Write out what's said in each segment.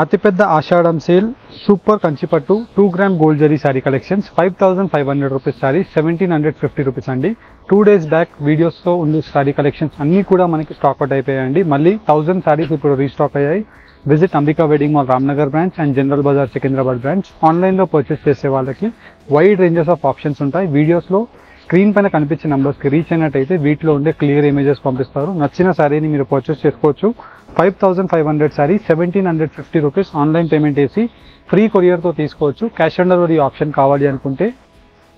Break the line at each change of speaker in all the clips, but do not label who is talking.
అతిపెద్ద ఆషాఢం sale super కంచిపట్టు 2 gram gold zari sari collections 5500 rupees sari 1750 rupees అండి. 2 days back వీడియోస్తో ఉన్న శారీ కలెక్షన్స్ అన్నీ కూడా మనకి స్టాక్ అవుట్ అయిపోయాయండి. మళ్ళీ 1000 శారీస్ ఇప్పుడు రీస్టాక్ అయ్యాయి. Visit Ambika wedding mall Ramnagar branch and general Bazaar Secunderabad branch. ఆన్లైన్లో పర్చేస్ చేసే వాళ్ళకి వైడ్ రేంజెస్ ఆఫ్ ఆప్షన్స్ ఉంటాయి. వీడియోస్లో స్క్రీన్ పైన కనిపించే నెంబర్స్కి రీచ్ అయినట్టయితే వీటిలో ఉండే క్లియర్ ఇమేజెస్ పంపిస్తారు. నచ్చిన శారీని మీరు పర్చేస్ చేసుకోవచ్చు. 5500 శారీ 1750 రూపీస్ ఆన్లైన్ పేమెంట్ వేసి ఫ్రీ కొరియర్తో తీసుకోవచ్చు. క్యాష్ ఆన్ డెలివరీ ఆప్షన్ కావాలి అనుకుంటే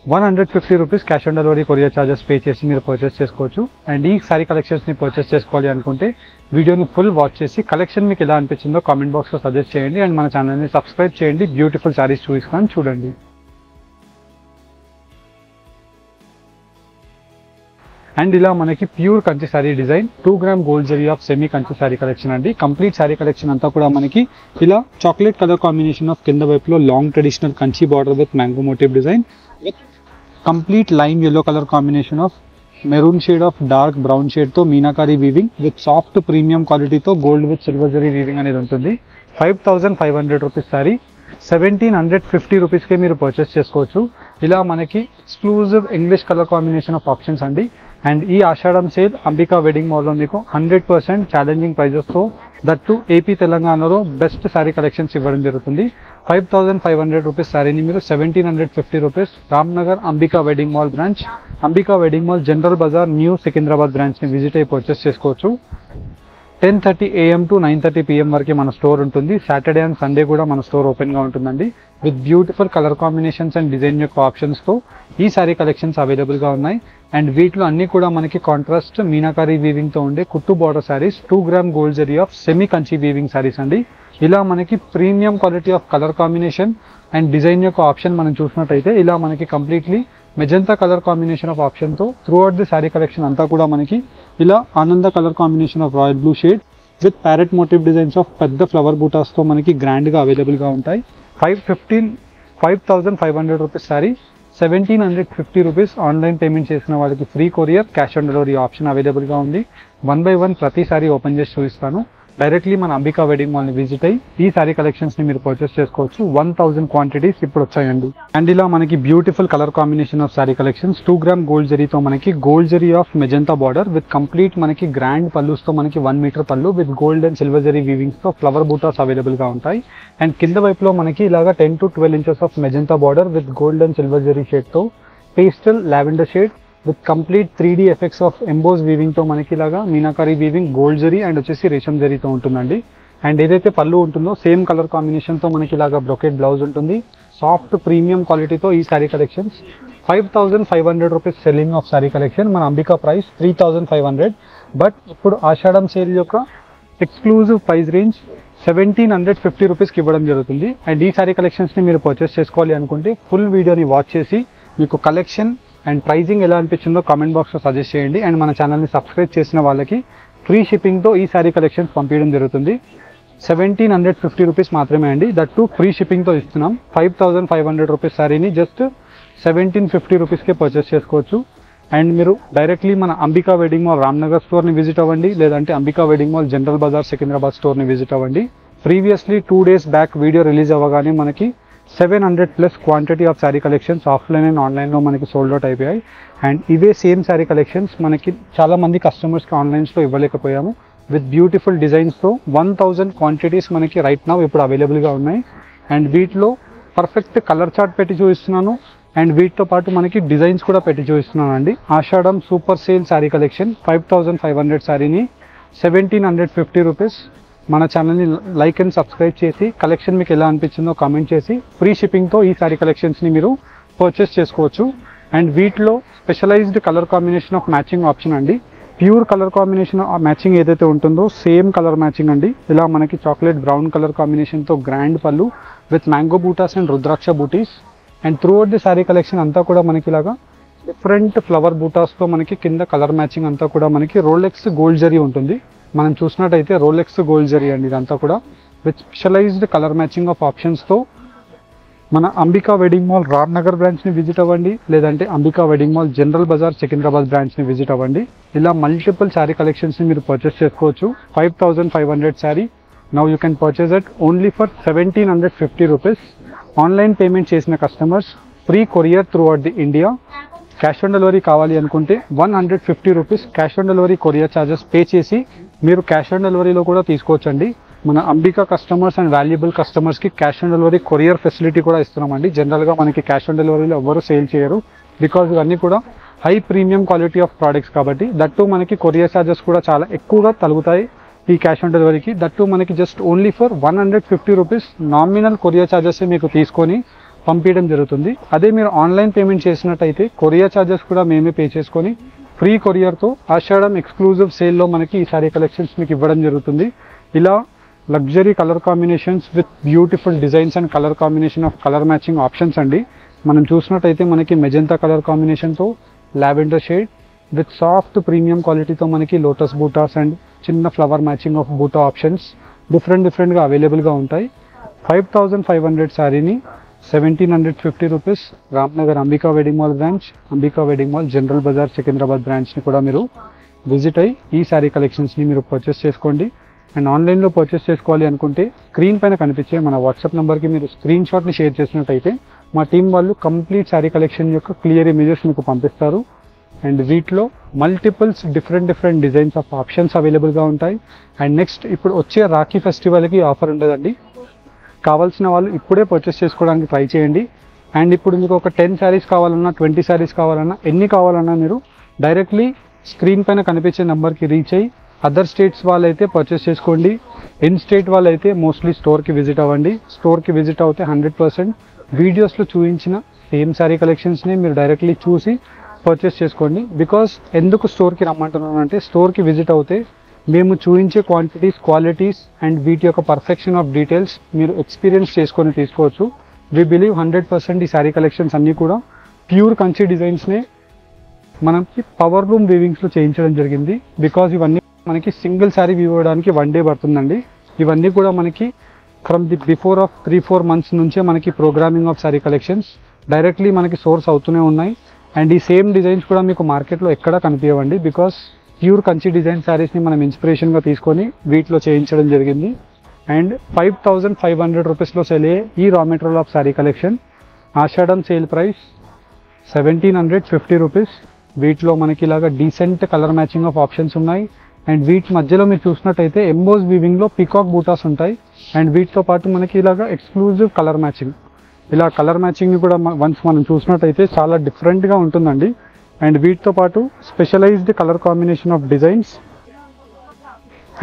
150 rupees cash on delivery courier charges pay చేసి మీరు పర్చేస్ చేసుకోవచ్చు. అండ్ ఈ శారీ కలెక్షన్స్ని పర్చేస్ చేసుకోవాలి అనుకుంటే వీడియోని ఫుల్ వాచ్ చేసి కలెక్షన్ మీకు ఎలా అనిపించిందో కామెంట్ బాక్స్లో సజెస్ట్ చేయండి. అండ్ మన ఛానల్ని సబ్స్క్రైబ్ చేయండి. బ్యూటిఫుల్ శారీస్ చూసుకొని చూడండి. అండ్ ఇలా మనకి pure Kanchi sari design 2 gram gold zari of semi Kanchi sari collection అండి. కంప్లీట్ శారీ కలెక్షన్ అంతా కూడా మనకి ఇలా చాక్లెట్ కలర్ కాంబినేషన్ ఆఫ్ కింద వైపులో long traditional Kanchi border with mango motif design with complete lime yellow colour combination of maroon shade of dark brown షేడ్తో meenakari weaving with soft premium క్వాలిటీతో gold with silver zari weaving అనేది ఉంటుంది. 5500 rupees sari 1750 రూపీస్కే మీరు purchase చేసుకోవచ్చు. ఇలా మనకి exclusive English colour combination of options అండి. అండ్ ఈ ఆషాఢం సేల్ అంబికా వెడ్డింగ్ మాల్లో మీకు 100% ఛాలెంజింగ్ ప్రైజెస్తో దట్టు ఏపీ తెలంగాణలో బెస్ట్ శారీ కలెక్షన్స్ ఇవ్వడం జరుగుతుంది. 5500 రూపీస్ శారీని మీరు 1750 rupees Ramnagar Ambika wedding mall branch, Ambika wedding mall General Bazaar new Secunderabad బ్రాంచ్ని విజిట్ అయ్యి పర్చేస్ చేసుకోవచ్చు. 10:30 AM to 9:30 PM వరకు మన స్టోర్ ఉంటుంది. సాటర్డే అండ్ సండే కూడా మన స్టోర్ ఓపెన్గా ఉంటుందండి. With beautiful colour combinations and design యొక్క ఆప్షన్స్తో ఈ శారీ కలెక్షన్స్ అవైలబుల్గా ఉన్నాయి. అండ్ వీటిలో అన్నీ కూడా మనకి కాంట్రాస్ట్ మీనాకారీ వీవింగ్తో ఉండే కుట్టు border saris 2 gram gold zari of semi Kanchi weaving saris అండి. ఇలా మనకి premium quality of colour combination and design యొక్క ఆప్షన్ మనం చూసినట్టయితే ఇలా మనకి completely magenta colour combination of ఆప్షన్తో throughout the sari collection అంతా కూడా మనకి ఇలా ఆనంద colour combination of royal blue shade with parrot motive designs of పెద్ద ఫ్లవర్ బూటాస్తో మనకి గ్రాండ్గా అవైలబుల్గా ఉంటాయి. 5500 rupees sari 1750 rupees online payment చేసిన వాళ్ళకి free courier cash on delivery option అవైలబుల్గా ఉంది. 1 by 1 ప్రతి సారీ ఓపెన్ చేసి చూపిస్తాను. డైరెక్ట్లీ మన అంబికా వెడ్డింగ్ మాల్ని విజిట్ అయ్యి ఈ శారీ కలెక్షన్స్ని మీరు పర్చేస్ చేసుకోవచ్చు. 1000 క్వాంటిటీస్ ఇప్పుడు వచ్చాయండి. అండ్ ఇలా మనకి beautiful colour combination of sari collections 2 gram gold జరీతో మనకి gold zari of magenta border with complete మనకి గ్రాండ్ పల్లుస్తో మనకి 1 మీటర్ పళ్ళు with gold and silver zari వీవింగ్స్తో ఫ్లవర్ బూటాస్ అవైలబుల్గా ఉంటాయి. అండ్ కింద వైపులో మనకి ఇలాగా 10 to 12 inches of magenta border with gold and silver zari షేడ్తో pastel lavender shade with complete 3D effects of emboss వీవింగ్తో మనకి ఇలాగా meenakari weaving gold zari and వచ్చేసి రేషం జరీతో ఉంటుందండి. అండ్ ఏదైతే పళ్ళు ఉంటుందో సేమ్ కలర్ కాంబినేషన్తో మనకి ఇలాగా బ్రొకెట్ బ్లౌజ్ ఉంటుంది. సాఫ్ట్ ప్రీమియం క్వాలిటీతో ఈ sari collections 5500 rupees selling of sari collection. మన అంబికా ప్రైస్ 3500. బట్ ఇప్పుడు ఆషాఢం సేల్ యొక్క ఎక్స్క్లూజివ్ ప్రైస్ రేంజ్ 1750 రూపీస్కి ఇవ్వడం జరుగుతుంది. అండ్ ఈ శారీ కలెక్షన్స్ని మీరు పర్చేస్ చేసుకోవాలి అనుకుంటే ఫుల్ వీడియోని వాచ్ చేసి మీకు కలెక్షన్ అండ్ ప్రైజింగ్ ఎలా అనిపించిందో కామెంట్ బాక్స్లో సజెస్ట్ చేయండి. అండ్ మన ఛానల్ని సబ్స్క్రైబ్ చేసిన వాళ్ళకి ఫ్రీ షిప్పింగ్తో ఈ శారీ కలెక్షన్స్ పంపించడం జరుగుతుంది. 1750 రూపీస్ మాత్రమే అండి. దట్టు ఫ్రీ షిప్పింగ్తో ఇస్తున్నాం. 5500 రూపీస్ శారీని జస్ట్ 1750 రూపీస్కే పర్చేస్ చేసుకోవచ్చు. అండ్ మీరు డైరెక్ట్లీ మన అంబికా వెడ్డింగ్ మాల్ రామ్నగర్ స్టోర్ని విజిట్ అవ్వండి, లేదంటే Ambika wedding mall General Bazaar Secunderabad స్టోర్ని విజిట్ అవ్వండి. Previously 2 days back video release అవ్వగానే మనకి 700+ quantity of sari collections offline and ఆన్లైన్లో మనకి సోల్డ్ అవుట్ అయిపోయాయి. అండ్ ఇవే సేమ్ శారీ కలెక్షన్స్ మనకి చాలామంది కస్టమర్స్కి ఆన్లైన్స్లో ఇవ్వలేకపోయాము. విత్ బ్యూటిఫుల్ డిజైన్స్తో 1000 క్వాంటిటీస్ మనకి రైట్ నౌ ఇప్పుడు అవైలబుల్గా ఉన్నాయి. అండ్ వీటిలో పర్ఫెక్ట్ కలర్ చార్ట్ పెట్టి చూపిస్తున్నాను. అండ్ వీటితో పాటు మనకి డిజైన్స్ కూడా పెట్టి చూపిస్తున్నాను అండి. ఆషాఢం సూపర్ సేల్ శారీ కలెక్షన్ 5500 శారీని 1750 రూపీస్. మన ఛానల్ని లైక్ అండ్ సబ్స్క్రైబ్ చేసి కలెక్షన్ మీకు ఎలా అనిపించిందో కామెంట్ చేసి ఫ్రీ షిప్పింగ్తో ఈ శారీ కలెక్షన్స్ని మీరు పర్చేస్ చేసుకోవచ్చు. అండ్ వీటిలో specialized colour combination of matching option అండి. ప్యూర్ కలర్ కాంబినేషన్ మ్యాచింగ్ ఏదైతే ఉంటుందో సేమ్ కలర్ మ్యాచింగ్ అండి. ఇలా మనకి చాక్లెట్ బ్రౌన్ కలర్ కాంబినేషన్తో grand pallu with mango butas and rudraksha butis. And throughout the sari collection అంతా కూడా మనకి ఇలాగా డిఫరెంట్ ఫ్లవర్ బూటాస్తో మనకి కింద కలర్ మ్యాచింగ్ అంతా కూడా మనకి రోలెక్స్ గోల్డ్ జరీ ఉంటుంది. మనం చూసినట్టయితే రోలెక్స్ గోల్డ్ జరీ అండి ఇదంతా కూడా with specialised colour matching of ఆప్షన్స్తో మన అంబికా వెడ్డింగ్ మాల్ రామ్నగర్ బ్రాంచ్ని విజిట్ అవ్వండి, లేదంటే Ambika wedding mall General Bazaar Secunderabad బ్రాంచ్ని విజిట్ అవ్వండి. ఇలా మల్టిపుల్ శారీ కలెక్షన్స్ని మీరు పర్చేస్ చేసుకోవచ్చు. 5500 sari now you can purchase it only for 1750 rupees. Online payment చేసిన customers free courier throughout the India. Cash on delivery కావాలి అనుకుంటే 150 rupees cash on delivery courier charges pay చేసి మీరు క్యాష్ ఆన్ డెలివరీలో కూడా తీసుకోవచ్చండి. మన అంబికా కస్టమర్స్ అండ్ వాల్యుబుల్ కస్టమర్స్కి cash on delivery courier facility కూడా ఇస్తున్నామండి. జనరల్గా మనకి క్యాష్ ఆన్ డెలివరీలో ఎవరు సేల్ చేయరు, బికాజ్ ఇవన్నీ కూడా high premium quality of products కాబట్టి. దట్టు మనకి కొరియర్ ఛార్జెస్ కూడా చాలా ఎక్కువగా తగ్గుతాయి ఈ క్యాష్ ఆన్ డెలివరీకి. దట్టు మనకి just only for 150 rupees nominal courier charges మీకు తీసుకొని పంపించడం జరుగుతుంది. అదే మీరు ఆన్లైన్ పేమెంట్ చేసినట్టయితే కొరియర్ ఛార్జెస్ కూడా మేమే పే చేసుకొని ఫ్రీ కొరియర్తో ఆషాఢం ఎక్స్క్లూజివ్ సేల్లో మనకి ఈ సారీ కలెక్షన్స్ మీకు ఇవ్వడం జరుగుతుంది. ఇలా luxury colour combinations with beautiful designs and colour combination of colour matching options అండి. మనం చూసినట్టయితే మనకి మెజెంతా కలర్ కాంబినేషన్తో lavender shade with soft premium క్వాలిటీతో మనకి లోటస్ బూటాస్ అండ్ చిన్న flower matching of buta options డిఫరెంట్గా అవైలబుల్గా ఉంటాయి. 5500 శారీని 1750 rupees Ramnagar Ambika wedding mall branch, Ambika wedding mall General Bazaar Secunderabad బ్రాంచ్ని కూడా మీరు విజిట్ అయ్యి ఈ శారీ కలెక్షన్స్ని మీరు పర్చేస్ చేసుకోండి. అండ్ ఆన్లైన్లో పర్చేస్ చేసుకోవాలి అనుకుంటే స్క్రీన్ పైన కనిపించే మన వాట్సాప్ నెంబర్కి మీరు స్క్రీన్ షాట్ని షేర్ చేసినట్టయితే మా టీం వాళ్ళు కంప్లీట్ శారీ కలెక్షన్ యొక్క క్లియర్ ఇమేజెస్ మీకు పంపిస్తారు. అండ్ వీటిలో multiples different designs of options అవైలబుల్గా ఉంటాయి. అండ్ నెక్స్ట్ ఇప్పుడు వచ్చే రాఖీ ఫెస్టివల్కి ఆఫర్ ఉండదండి. కావాల్సిన వాళ్ళు ఇప్పుడే పర్చేస్ చేసుకోవడానికి ట్రై చేయండి. అండ్ ఇప్పుడు మీకు ఒక 10 శారీస్ కావాలన్నా 20 శారీస్ కావాలన్నా ఎన్ని కావాలన్నా మీరు డైరెక్ట్లీ స్క్రీన్ పైన కనిపించే నెంబర్కి రీచ్ అయ్యి అదర్ స్టేట్స్ వాళ్ళైతే పర్చేస్ చేసుకోండి. ఇన్ స్టేట్ వాళ్ళైతే మోస్ట్లీ స్టోర్కి విజిట్ అవ్వండి. స్టోర్కి విజిట్ అవుతే 100% వీడియోస్లో చూపించిన సేమ్ శారీ కలెక్షన్స్ని మీరు డైరెక్ట్లీ చూసి పర్చేస్ చేసుకోండి. బికాస్ ఎందుకు స్టోర్కి రమ్మంటున్నాను అంటే స్టోర్కి విజిట్ అవుతే మేము చూపించే క్వాంటిటీస్, క్వాలిటీస్ అండ్ వీటి యొక్క పర్ఫెక్షన్ ఆఫ్ డీటెయిల్స్ మీరు ఎక్స్పీరియన్స్ చేసుకొని తీసుకోవచ్చు. వి బిలీవ్ 100% ఈ శారీ కలెక్షన్స్ అన్నీ కూడా ప్యూర్ కంచి డిజైన్స్నే మనకి పవర్ లూమ్ వీవింగ్స్లో చేయించడం జరిగింది. బికాజ్ ఇవన్నీ మనకి సింగిల్ శారీ వీవ్ అవ్వడానికి 1 డే పడుతుందండి. ఇవన్నీ కూడా మనకి from the before of 3-4 months నుంచే మనకి programming of sari collections directly మనకి సోర్స్ అవుతూనే ఉన్నాయి. అండ్ ఈ సేమ్ డిజైన్స్ కూడా మీకు మార్కెట్లో ఎక్కడా కనిపించవండి. బికాస్ ప్యూర్ కంచి డిజైన్ శారీస్ని మనం ఇన్స్పిరేషన్గా తీసుకొని వీటిలో చేయించడం జరిగింది. అండ్ 5500 రూపీస్లో సెల్ అయ్యే ఈ raw material of sari collection Ashadham sale price 1750 rupees. వీటిలో మనకి ఇలాగా decent colour matching of options ఉన్నాయి. అండ్ వీటి మధ్యలో మీరు చూసినట్టయితే ఎంబోస్ వీవింగ్లో పీకాక్ బూటాస్ ఉంటాయి. అండ్ వీటితో పాటు మనకి ఇలాగా ఎక్స్క్లూజివ్ కలర్ మ్యాచింగ్, ఇలా కలర్ మ్యాచింగ్ని కూడా వన్స్ మనం చూసినట్టయితే చాలా డిఫరెంట్గా ఉంటుందండి. అండ్ వీటితో పాటు specialized colour combination of designs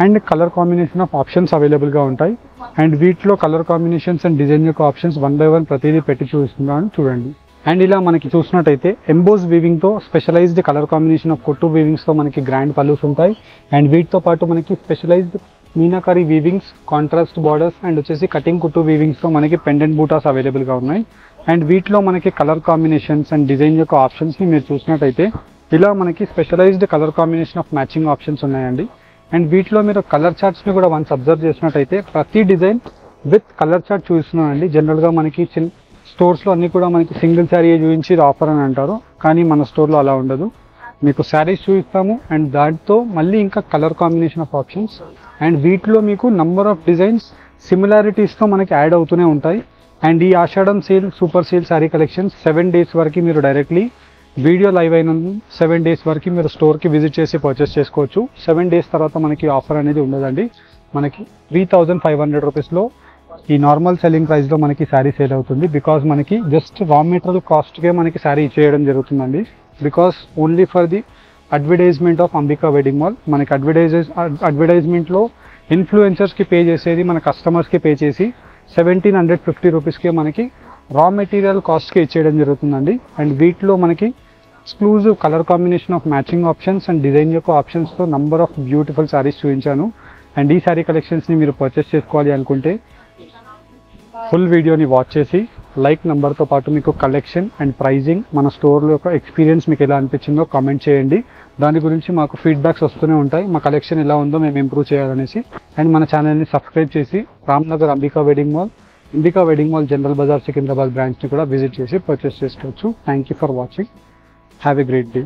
and colour combination of options అవైలబుల్గా ఉంటాయి. అండ్ వీటిలో కలర్ కాంబినేషన్స్ అండ్ డిజైన్ యొక్క ఆప్షన్స్ 1 by 1 ప్రతిదీ పెట్టి చూస్తున్నాను చూడండి. అండ్ ఇలా మనకి చూసినట్టయితే ఎంబోస్ వీవింగ్తో స్పెషలైజ్డ్ కలర్ కాంబినేషన్ ఆఫ్ కొట్టు వీవింగ్స్తో మనకి గ్రాండ్ పల్లూస్ ఉంటాయి. అండ్ వీటితో పాటు మనకి specialised meenakari weavings, contrast borders and వచ్చేసి కటింగ్ కుట్టు వీవింగ్స్తో మనకి పెండెంట్ బూటాస్ అవైలబుల్గా ఉన్నాయి. అండ్ వీటిలో మనకి కలర్ కాంబినేషన్స్ అండ్ డిజైన్ యొక్క ఆప్షన్స్ని మీరు చూసినట్టయితే ఇలా మనకి specialized colour combination of matching options ఉన్నాయండి. అండ్ వీటిలో మీరు కలర్ చార్ట్స్ని కూడా వన్స్ అబ్జర్వ్ చేసినట్టయితే ప్రతి డిజైన్ విత్ కలర్ చార్ట్ చూస్తున్నానండి. జనరల్గా మనకి స్టోర్స్లో అన్నీ కూడా మనకి సింగిల్ శారీ చూపించి ఆఫర్ అని అంటారు, కానీ మన స్టోర్లో అలా ఉండదు. మీకు శారీస్ చూపిస్తాము అండ్ దాంతో మళ్ళీ ఇంకా colour combination of options and వీటిలో మీకు నంబర్ ఆఫ్ డిజైన్స్ సిమిలారిటీస్తో మనకి యాడ్ అవుతూనే ఉంటాయి. అండ్ ఈ Ashadham sale super sale sari collections 7 days వరకు మీరు డైరెక్ట్లీ వీడియో లైవ్ అయిన 7 days వరకు మీరు స్టోర్కి విజిట్ చేసి పర్చేస్ చేసుకోవచ్చు. 7 days తర్వాత మనకి ఆఫర్ అనేది ఉండదండి. మనకి 3500 రూపీస్లో ఈ నార్మల్ సెల్లింగ్ ప్రైస్లో మనకి శారీ సేల్ అవుతుంది. బికాజ్ మనకి జస్ట్ రా మెటీరియల్ కాస్ట్కే మనకి శారీ ఇచ్చేయడం జరుగుతుందండి. Because only for the advertisement of Ambika wedding mall. మనకి అడ్వర్టైజ్మెంట్లో ఇన్ఫ్లుయెన్సర్స్కి పే చేసేది మన కస్టమర్స్కి పే చేసి 1750 రూపీస్కే మనకి రా మెటీరియల్ కాస్ట్కి ఇచ్చేయడం జరుగుతుందండి. అండ్ వీటిలో మనకి exclusive colour combination of matching options and design యొక్క ఆప్షన్స్తో నంబర్ ఆఫ్ బ్యూటిఫుల్ శారీస్ చూపించాను. అండ్ ఈ శారీ కలెక్షన్స్ని మీరు పర్చేస్ చేసుకోవాలి అనుకుంటే ఫుల్ వీడియోని వాచ్ చేసి లైక్ నెంబర్తో పాటు మీకు కలెక్షన్ అండ్ ప్రైజింగ్ మన స్టోర్లో యొక్క ఎక్స్పీరియన్స్ మీకు ఎలా అనిపించిందో కామెంట్ చేయండి. దాని గురించి మాకు ఫీడ్బ్యాక్స్ వస్తూనే ఉంటాయి, మా కలెక్షన్ ఎలా ఉందో మేము ఇంప్రూవ్ చేయాలనేసి. అండ్ మన ఛానల్ని సబ్స్క్రైబ్ చేసి Ramnagar Ambika wedding mall General Bazaar Secunderabad బ్రాంచ్ని కూడా విజిట్ చేసి పర్చేస్ చేసుకోవచ్చు. Thank you for watching. Have a great day.